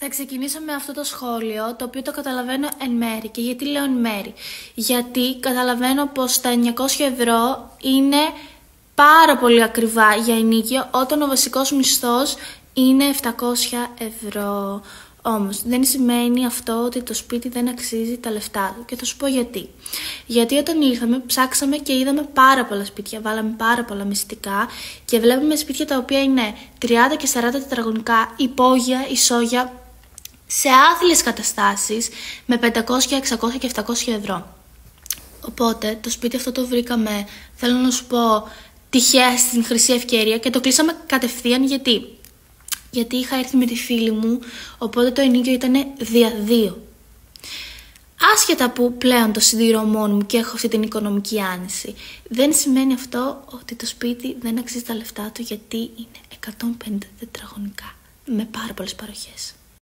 Θα ξεκινήσω με αυτό το σχόλιο, το οποίο το καταλαβαίνω εν μέρη. Και γιατί λέω εν μέρη? Γιατί καταλαβαίνω πως τα 900 ευρώ είναι πάρα πολύ ακριβά για ενοίκιο, όταν ο βασικός μισθός είναι 700 ευρώ. Όμως δεν σημαίνει αυτό ότι το σπίτι δεν αξίζει τα λεφτά του. Και θα σου πω γιατί. Γιατί όταν ήρθαμε, ψάξαμε και είδαμε πάρα πολλά σπίτια, βάλαμε πάρα πολλά μυστικά και βλέπουμε σπίτια τα οποία είναι 30 και 40 τετραγωνικά, υπόγεια, ισόγεια, σε άθλιες καταστάσεις, με 500, 600 και 700 ευρώ. Οπότε το σπίτι αυτό το βρήκαμε, θέλω να σου πω, τυχαία στην χρυσή ευκαιρία και το κλείσαμε κατευθείαν. Γιατί είχα έρθει με τη φίλη μου, οπότε το ενοίκιο ήταν δια 2. Άσχετα που πλέον το συντηρώ μόνη μου και έχω αυτή την οικονομική άνεση, δεν σημαίνει αυτό ότι το σπίτι δεν αξίζει τα λεφτά του, γιατί είναι 150 τετραγωνικά με πάρα πολλές παροχές.